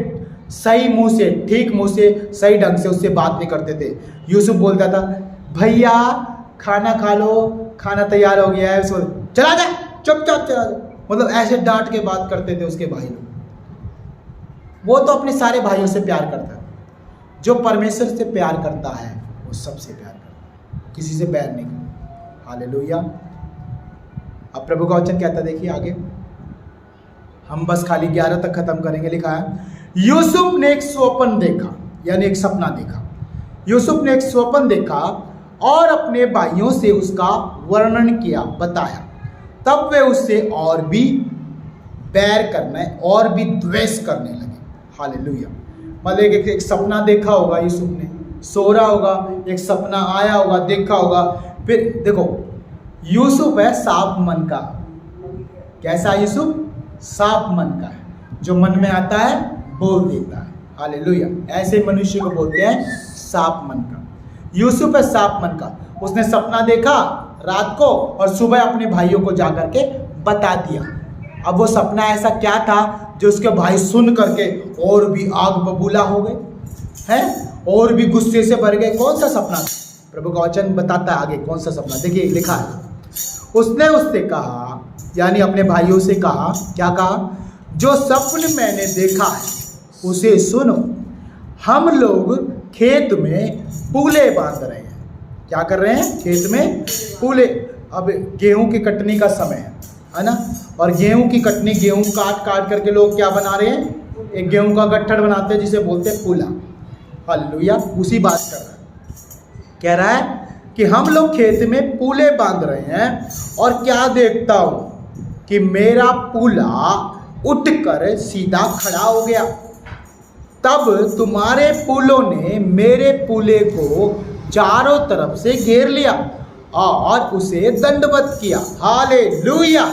सही मुंह से, ठीक मुंह से, सही ढंग से उससे बात नहीं करते थे। यूसुफ बोलता था भैया खाना खा लो, खाना तैयार हो गया है, उसको चला जा, चुपचाप चला जा, मतलब ऐसे डांट के बात करते थे उसके भाई लोग। वो तो अपने सारे भाइयों से प्यार करता है। जो परमेश्वर से प्यार करता है वो सबसे प्यार करता है, किसी से बैर नहीं करता। हालेलुया। अब प्रभु का वचन कहता है, देखिए आगे, हम बस खाली 11 तक खत्म करेंगे। लिखा है, यूसुफ ने एक स्वप्न देखा, यानी एक सपना देखा। यूसुफ ने एक स्वप्न देखा और अपने भाइयों से उसका वर्णन किया, बताया। तब वे उससे और भी बैर करने और भी द्वेष करने लगे। हालेलुया। मतलब एक सपना देखा होगा यूसुफ ने, सो रहा होगा, एक सपना आया होगा, देखा होगा। फिर देखो, यूसुफ है साफ मन का। कैसा यूसुफ? साफ मन का है, जो मन में आता है बोल देता है। हालेलुया। ऐसे मनुष्य को बोलते हैं साफ मन का। यूसुफ है साफ मन का। उसने सपना देखा रात को और सुबह अपने भाइयों को जाकर के बता दिया। अब वो सपना ऐसा क्या था जो उसके भाई सुन करके और भी आग बबूला हो गए हैं, और भी गुस्से से भर गए। कौन सा सपना? प्रभु का वचन बताता है आगे कौन सा सपना। देखिए लिखा है, उसने उससे कहा, यानी अपने भाइयों से कहा, क्या कहा? जो सपन मैंने देखा है उसे सुनो। हम लोग खेत में पूले बांध रहे हैं। क्या कर रहे हैं? खेत में पूले। अब गेहूं की कटनी का समय है ना, और गेहूं की कटनी, गेहूं काट काट करके लोग क्या बना रहे हैं? एक गेहूं का गट्ठर बनाते हैं जिसे बोलते हैं पूला। हालेलुया। उसी बात कर रहा है। कह रहा है कि हम लोग खेत में पूले बांध रहे हैं और क्या देखता हूं कि मेरा पूला उठकर सीधा खड़ा हो गया। तब तुम्हारे पूलों ने मेरे पूले को चारों तरफ से घेर लिया और उसे दंडवत किया। हालेलुया।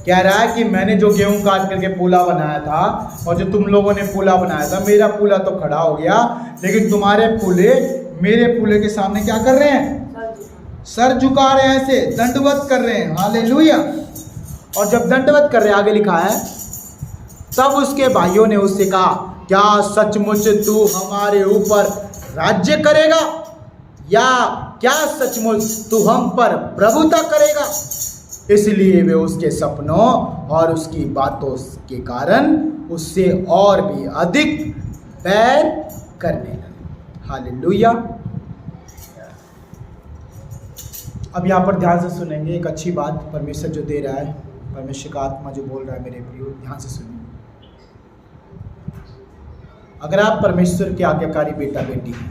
कह रहा है कि मैंने जो गेहूं काट करके पूला बनाया था और जो तुम लोगों ने पूला बनाया था, मेरा पूला तो खड़ा हो गया, लेकिन तुम्हारे पूले मेरे पूले के सामने क्या कर रहे हैं? सर झुका रहे हैं, ऐसे दंडवत कर रहे हैं। हालेलुया। और जब दंडवत कर रहे हैं, आगे लिखा है, तब उसके भाइयों ने उससे कहा, क्या सचमुच तू हमारे ऊपर राज्य करेगा, या क्या सचमुच तू हम पर प्रभुता करेगा? इसलिए वे उसके सपनों और उसकी बातों के कारण उससे और भी अधिक बैर करने लगे। हालेलुया। अब यहाँ पर ध्यान से सुनेंगे एक अच्छी बात परमेश्वर जो दे रहा है। परमेश्वर का आत्मा जो बोल रहा है मेरे प्रियो, ध्यान से सुनिए। अगर आप परमेश्वर के आज्ञाकारी बेटा बेटी हैं,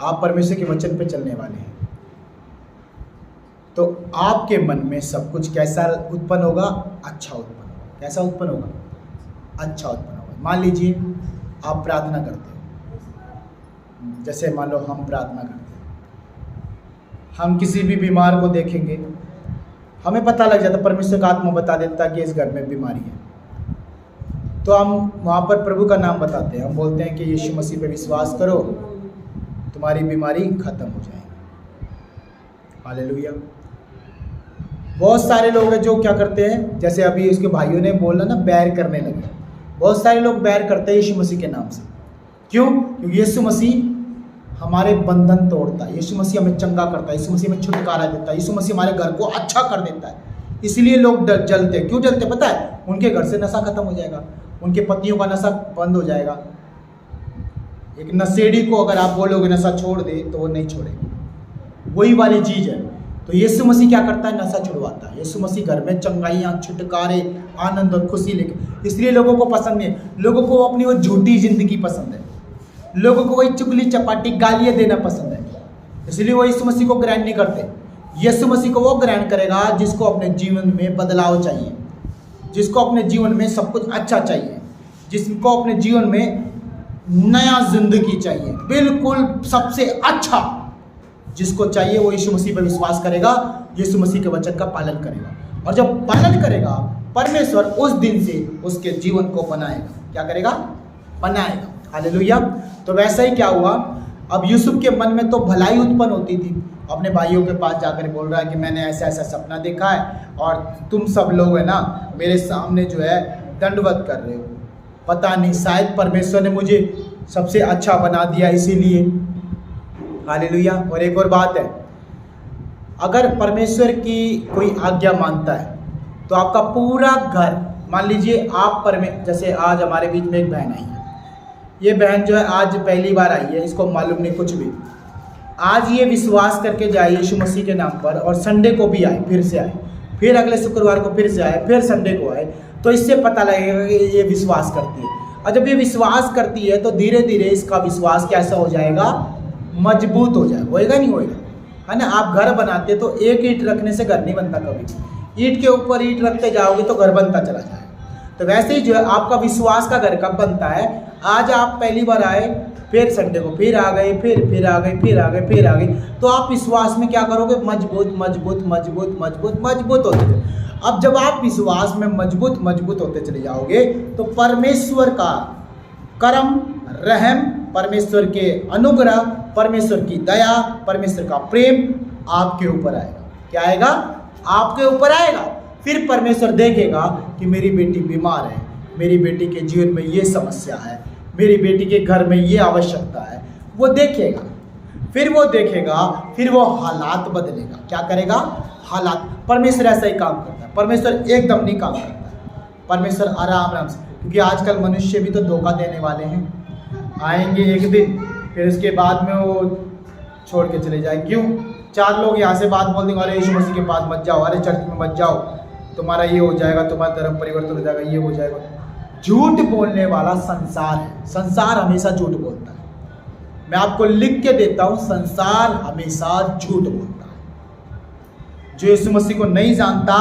आप परमेश्वर के वचन पे चलने वाले हैं, तो आपके मन में सब कुछ कैसा उत्पन्न होगा? अच्छा उत्पन्न होगा। कैसा उत्पन्न होगा? अच्छा उत्पन्न होगा। मान लीजिए आप प्रार्थना करते हो, जैसे मान लो हम प्रार्थना करते हैं, हम किसी भी बीमार को देखेंगे, हमें पता लग जाता, परमेश्वर का आत्मा बता देता कि इस घर में बीमारी है, तो हम वहाँ पर प्रभु का नाम बताते हैं, हम बोलते हैं कि यीशु मसीह पे विश्वास करो, तुम्हारी बीमारी खत्म हो जाएगी। हालेलुया। बहुत सारे लोग हैं जो क्या करते हैं, जैसे अभी उसके भाइयों ने बोला ना, बैर करने लगे। बहुत सारे लोग बैर करते हैं यीशु मसीह के नाम से। क्यों? क्योंकि यीशु मसीह हमारे बंधन तोड़ता है, यीशु मसीह हमें चंगा करता है, यीशु मसीह हमें छुटकारा देता है, यीशु मसीह हमारे घर को अच्छा कर देता है। इसलिए लोग जलते। क्यों जलते पता है? उनके घर से नशा खत्म हो जाएगा, उनके पतियों का नशा बंद हो जाएगा। एक नशेड़ी को अगर आप बोलोगे नशा छोड़ दे तो वो नहीं छोड़ेगा, वही वाली चीज़ है। तो यीशु मसीह क्या करता है? नशा छुड़वाता है। यीशु मसीह घर में चंगाइयाँ, छुटकारे, आनंद और खुशी लेके, इसलिए लोगों को पसंद नहीं है। लोगों को अपनी वो झूठी जिंदगी पसंद है, लोगों को वही चुगली चपाटी गालियाँ देना पसंद है, इसलिए वो यीशु मसीह को ग्रहण नहीं करते। यीशु मसीह को वो ग्रहण करेगा जिसको अपने जीवन में बदलाव चाहिए, जिसको अपने जीवन में सब कुछ अच्छा चाहिए, जिसको अपने जीवन में नया जिंदगी चाहिए, बिल्कुल सबसे अच्छा जिसको चाहिए, वो यीशु मसीह पर विश्वास करेगा, यीशु मसीह के वचन का पालन करेगा। और जब पालन करेगा, परमेश्वर उस दिन से उसके जीवन को बनाएगा। क्या करेगा? बनाएगा। हालेलुया। तो वैसा ही क्या हुआ, अब यूसुफ के मन में तो भलाई उत्पन्न होती थी, अपने भाइयों के पास जाकर बोल रहा है कि मैंने ऐसा ऐसा सपना देखा है और तुम सब लोग है ना मेरे सामने जो है दंडवत कर रहे हो, पता नहीं शायद परमेश्वर ने मुझे सबसे अच्छा बना दिया इसीलिए। हालेलुया। और एक और बात है, अगर परमेश्वर की कोई आज्ञा मानता है तो आपका पूरा घर, मान लीजिए आप जैसे आज हमारे बीच में एक बहन आई है, ये बहन जो है आज पहली बार आई है, इसको मालूम नहीं कुछ भी, आज ये विश्वास करके जाए यीशु मसीह के नाम पर, और संडे को भी आए, फिर से आए, फिर अगले शुक्रवार को फिर से आए, फिर संडे को आए, तो इससे पता लगेगा कि ये विश्वास करती है। और जब ये विश्वास करती है तो धीरे धीरे इसका विश्वास कैसा हो जाएगा? मजबूत हो जाएगा। होएगा नहीं होएगा? है ना। आप घर बनाते तो एक ईंट रखने से घर नहीं बनता, कभी ईंट के ऊपर ईंट रखते जाओगे तो घर बनता चला जाएगा। तो वैसे ही जो है आपका विश्वास का घर कब बनता है? आज आप पहली बार आए, फिर संडे को फिर आ गए, फिर आ गए, फिर आ गए, फिर आ गए, तो आप विश्वास में क्या करोगे? मजबूत मजबूत मजबूत मजबूत मजबूत होते चले। अब जब आप विश्वास में मजबूत मजबूत होते चले जाओगे तो परमेश्वर का करम, रहम, परमेश्वर के अनुग्रह, परमेश्वर की दया, परमेश्वर का प्रेम आपके ऊपर आएगा। क्या आएगा? आपके ऊपर आएगा। फिर परमेश्वर देखेगा कि मेरी बेटी बीमार है, मेरी बेटी के जीवन में ये समस्या है, मेरी बेटी के घर में ये आवश्यकता है, वो देखेगा, फिर वो देखेगा, फिर वो हालात बदलेगा। क्या करेगा? हालात। परमेश्वर ऐसा ही काम करता है। परमेश्वर एकदम नहीं काम करता है, परमेश्वर आराम आराम से, क्योंकि आजकल मनुष्य भी तो धोखा देने वाले हैं। आएंगे एक दिन, फिर उसके बाद में वो छोड़ के चले जाए। क्यों? चार लोग यहाँ से बात बोल देंगे, अरे यीशु मसीह के पास मत जाओ, अरे चर्च में मत जाओ, तुम्हारा ये हो जाएगा, तुम्हारा धर्म परिवर्तन हो जाएगा, ये हो जाएगा। झूठ बोलने वाला संसार है। संसार हमेशा झूठ बोलता है। मैं आपको लिख के देता हूँ, संसार हमेशा झूठ बोलता है। जो यीशु मसीह को नहीं जानता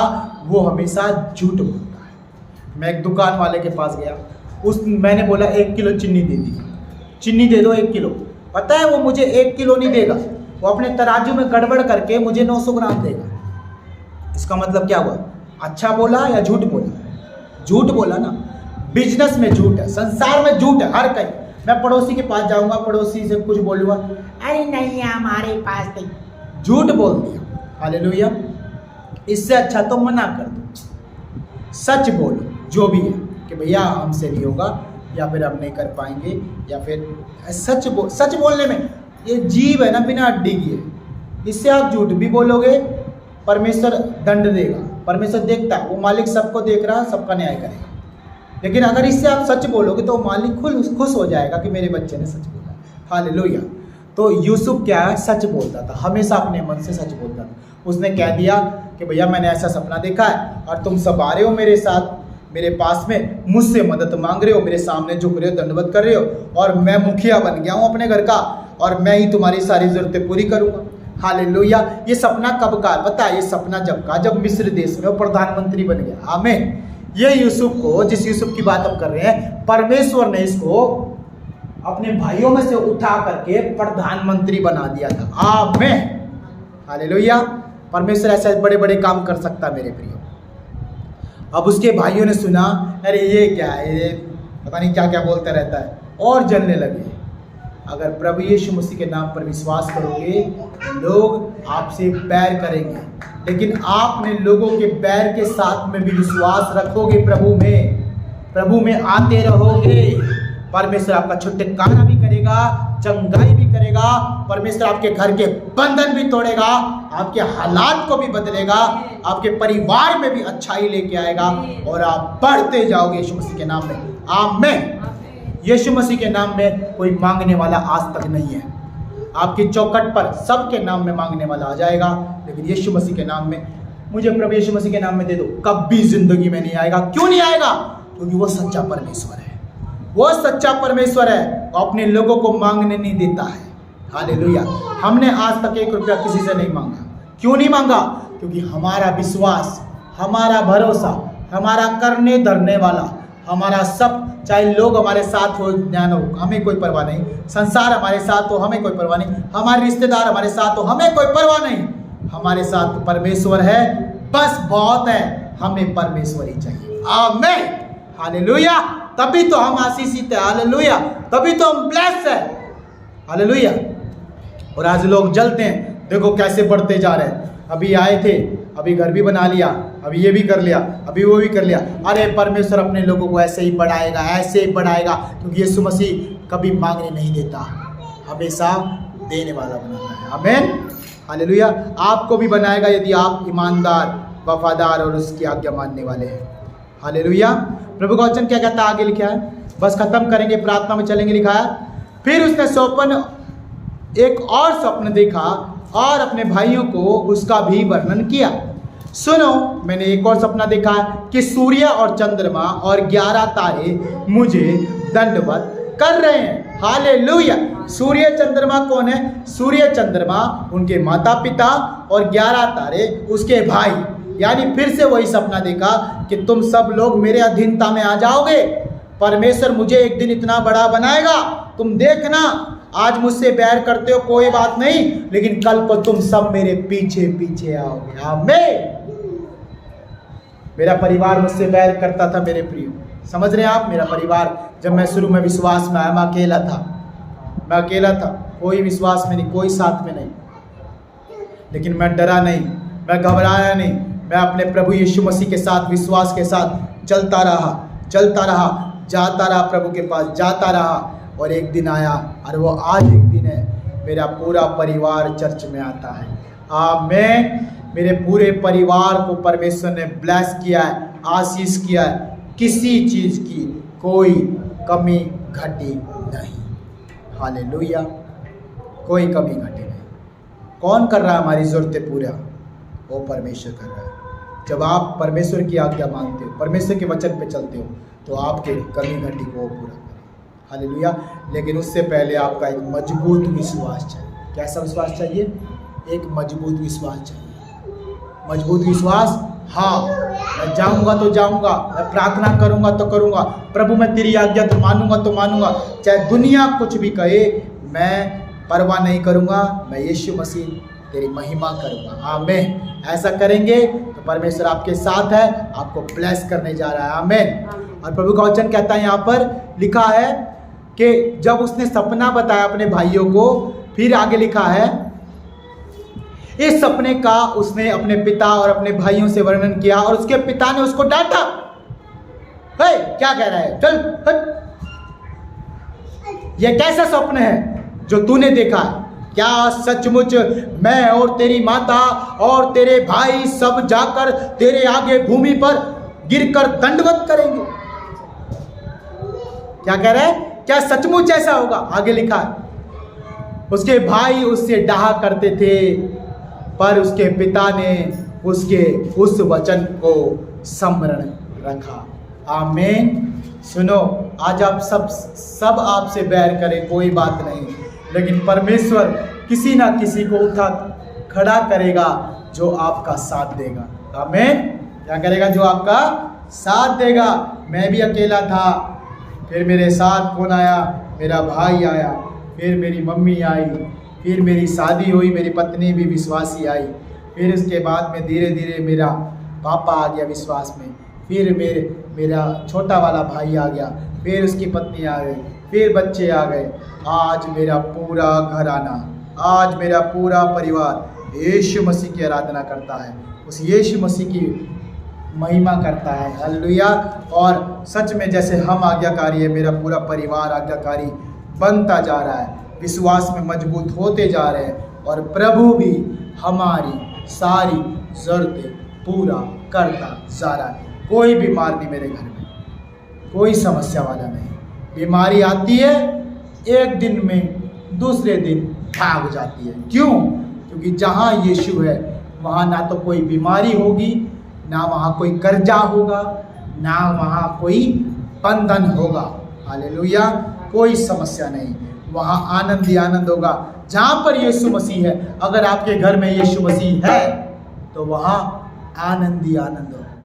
वो हमेशा झूठ बोलता है। मैं एक दुकान वाले के पास गया, मैंने बोला 1 किलो चीनी दे दी, चीनी दे दो 1 किलो। पता है वो मुझे 1 किलो नहीं देगा, वो अपने तराजू में गड़बड़ करके मुझे 900 ग्राम देगा। इसका मतलब क्या हुआ? अच्छा बोला या झूठ बोला? झूठ बोला ना। बिजनेस में झूठ है, संसार में झूठ है हर कहीं। मैं पड़ोसी के पास जाऊंगा, पड़ोसी से कुछ बोलूंगा, अरे नहीं हमारे पास नहीं, झूठ बोल दिया। हालेलुया। इससे अच्छा तो मना कर दो, सच बोलो जो भी है कि भैया हमसे नहीं होगा, या फिर हम नहीं कर पाएंगे, या फिर सच बोलने में ये जीव है ना बिना हड्डी की है, इससे आप झूठ भी बोलोगे, परमेश्वर दंड देगा। परमेश्वर देखता है, वो मालिक सबको देख रहा है, सबका न्याय करेगा। लेकिन अगर इससे आप सच बोलोगे तो मालिक खुश हो जाएगा कि मेरे बच्चे ने सच बोला। हालेलुया। तो यूसुफ क्या है? सच बोलता था, हमेशा अपने मन से सच बोलता था। उसने कह दिया कि भैया मैंने ऐसा सपना देखा है और तुम सब आ रहे हो मेरे साथ, मेरे पास में मुझसे मदद मांग रहे हो, मेरे सामने झुक रहे हो, दंडवत कर रहे हो, और मैं मुखिया बन गया हूँ अपने घर का और मैं ही तुम्हारी सारी ज़रूरतें पूरी करूँगा। हालेलुया। ये सपना कब का पता है? ये सपना जब मिस्र देश में वो प्रधानमंत्री बन गया। आमीन। ये यूसुफ को, जिस यूसुफ की बात हम कर रहे हैं, परमेश्वर ने इसको अपने भाइयों में से उठा करके प्रधानमंत्री बना दिया था। आमीन। हालेलुया। परमेश्वर ऐसे बड़े बड़े काम कर सकता है मेरे प्रियो। अब उसके भाइयों ने सुना, अरे ये क्या है, ये पता नहीं क्या क्या बोलता रहता है, और जलने लगे। अगर प्रभु यीशु मसीह के नाम पर विश्वास करोगे, लोग आपसे बैर करेंगे, लेकिन आपने लोगों के बैर के साथ में भी विश्वास रखोगे, प्रभु में आते रहोगे, परमेश्वर आपका छुटकारा भी करेगा, चंगाई भी करेगा। परमेश्वर आपके घर के बंधन भी तोड़ेगा, आपके हालात को भी बदलेगा, आपके परिवार में भी अच्छाई लेके आएगा और आप बढ़ते जाओगे यीशु मसीह के नाम में। आमीन। यीशु मसीह के नाम में कोई मांगने वाला आज तक नहीं है। आपकी चौखट पर सबके नाम में मांगने वाला आ जाएगा, लेकिन यीशु मसीह के नाम में, मुझे प्रभु यीशु मसीह के नाम में दे दो, कभी जिंदगी में नहीं आएगा। क्यों नहीं आएगा? क्योंकि वो सच्चा परमेश्वर है। वो सच्चा परमेश्वर है, वो अपने लोगों को मांगने नहीं देता है। हालेलुया। हमने आज तक 1 रुपया किसी से नहीं मांगा। क्यों नहीं मांगा? क्योंकि हमारा विश्वास, हमारा भरोसा, हमारा करने धरने वाला, हमारा सब, चाहे लोग हमारे साथ हो या न हो, हमें कोई परवाह नहीं, संसार हमारे साथ हो, हमें कोई परवाह नहीं, हमारे रिश्तेदार हमारे साथ हो, हमें कोई परवाह नहीं, हमारे साथ परमेश्वर है, बस बहुत है। हमें परमेश्वर ही चाहिए। आमीन। हालेलुया। तभी तो हम आशीषित है। हालेलुया। तभी तो हम ब्लेस्ड है। हालेलुया। और आज लोग जलते हैं, देखो कैसे बढ़ते जा रहे हैं। अभी आए थे, अभी घर भी बना लिया, अभी ये भी कर लिया, अभी वो भी कर लिया। अरे परमेश्वर अपने लोगों को ऐसे ही बढ़ाएगा, ऐसे ही बढ़ाएगा, क्योंकि यीशु मसीह कभी मांगने नहीं देता, हमेशा देने वाला बनाता है। आमीन। हालेलुया। आपको भी बनाएगा यदि आप ईमानदार, वफादार और उसकी आज्ञा मानने वाले हैं। हालेलुया। प्रभु का वचन क्या कहता है? आगे लिखा है, बस खत्म करेंगे, प्रार्थना में चलेंगे। लिखा है, फिर उसने एक और स्वप्न देखा और अपने भाइयों को उसका भी वर्णन किया। सुनो, मैंने एक और सपना देखा कि सूर्य और चंद्रमा और 11 तारे मुझे दंडवत कर रहे हैं। हालेलुया। सूर्य चंद्रमा कौन है? सूर्य चंद्रमा उनके माता पिता और 11 तारे उसके भाई। यानी फिर से वही सपना देखा कि तुम सब लोग मेरे अधीनता में आ जाओगे। परमेश्वर मुझे एक दिन इतना बड़ा बनाएगा, तुम देखना। आज मुझसे बैर करते हो, कोई बात नहीं, लेकिन कल को तुम सब मेरे पीछे पीछे आओगे। आमीन। मेरा परिवार मुझसे बैर करता था मेरे प्रियो, समझ रहे हैं आप? मेरा परिवार, जब मैं शुरू में विश्वास में आया, मैं अकेला था, कोई विश्वास में नहीं, कोई साथ में नहीं, लेकिन मैं डरा नहीं, मैं घबराया नहीं, मैं अपने प्रभु यीशु मसीह के साथ, विश्वास के साथ चलता रहा, जाता रहा, प्रभु के पास जाता रहा। और एक दिन आया, और वो आज एक दिन है, मेरा पूरा परिवार चर्च में आता है। आमीन। मेरे पूरे परिवार को परमेश्वर ने ब्लेस किया है, आशीष किया है, किसी चीज़ की कोई कमी घटी नहीं। हालेलुया। कोई कमी घटी नहीं। कौन कर रहा है हमारी ज़रूरतें पूरा? वो परमेश्वर कर रहा है। जब आप परमेश्वर की आज्ञा मानते हो, परमेश्वर के वचन पे चलते हो, तो आपके कमी घटी को वो पूरा करें। हालेलुया। लेकिन उससे पहले आपका एक मजबूत विश्वास चाहिए। कैसा विश्वास चाहिए? एक मजबूत विश्वास चाहिए। मजबूत विश्वास, हाँ, मैं जाऊंगा तो जाऊंगा, मैं प्रार्थना करूंगा तो करूंगा, प्रभु मैं तेरी आज्ञा तो मानूंगा, चाहे दुनिया कुछ भी कहे, मैं परवाह नहीं करूंगा, मैं यीशु मसीह तेरी महिमा करूंगा। आमीन। ऐसा करेंगे तो परमेश्वर आपके साथ है, आपको ब्लेस करने जा रहा है। आमीन। और प्रभु का वचन कहता है, यहाँ पर लिखा है कि जब उसने सपना बताया अपने भाइयों को, फिर आगे लिखा है, इस सपने का उसने अपने पिता और अपने भाइयों से वर्णन किया और उसके पिता ने उसको डांटा। क्या कह रहा है? चल हट। यह कैसा स्वप्न है जो तूने देखा? क्या सचमुच मैं और तेरी माता और तेरे भाई सब जाकर तेरे आगे भूमि पर गिरकर दंडवत करेंगे? क्या कह रहा है? क्या सचमुच ऐसा होगा? आगे लिखा है, उसके भाई उससे डाहा करते थे, पर उसके पिता ने उसके उस वचन को स्मरण रखा। आमीन। सुनो, आज आप सब आपसे बैर करें, कोई बात नहीं, लेकिन परमेश्वर किसी ना किसी को उठा खड़ा करेगा जो आपका साथ देगा। आमीन। क्या करेगा? जो आपका साथ देगा। मैं भी अकेला था, फिर मेरे साथ कौन आया? मेरा भाई आया, फिर मेरी मम्मी आई, फिर मेरी शादी हुई, मेरी पत्नी भी विश्वासी आई, फिर उसके बाद में धीरे धीरे मेरा पापा आ गया विश्वास में, फिर मेरा छोटा वाला भाई आ गया, फिर उसकी पत्नी आ गई, फिर बच्चे आ गए। आज मेरा पूरा घराना, आज मेरा पूरा परिवार यीशु मसीह की आराधना करता है, उस यीशु मसीह की महिमा करता है। हालेलुया। और सच में जैसे हम आज्ञाकारी है, मेरा पूरा परिवार आज्ञाकारी बनता जा रहा है, विश्वास में मजबूत होते जा रहे हैं, और प्रभु भी हमारी सारी ज़रूरतें पूरा करता जा रहा है। कोई बीमार नहीं मेरे घर में, कोई समस्या वाला नहीं। बीमारी आती है एक दिन में, दूसरे दिन भाग जाती है। क्यों? क्योंकि जहाँ यीशु है वहाँ ना तो कोई बीमारी होगी, ना वहाँ कोई कर्जा होगा, ना वहाँ कोई बंधन होगा। हालेलुया। कोई समस्या नहीं, वहाँ आनंद ही आनंद होगा। जहाँ पर यीशु मसीह है, अगर आपके घर में यीशु मसीह है तो वहाँ आनंद ही आनंद होगा।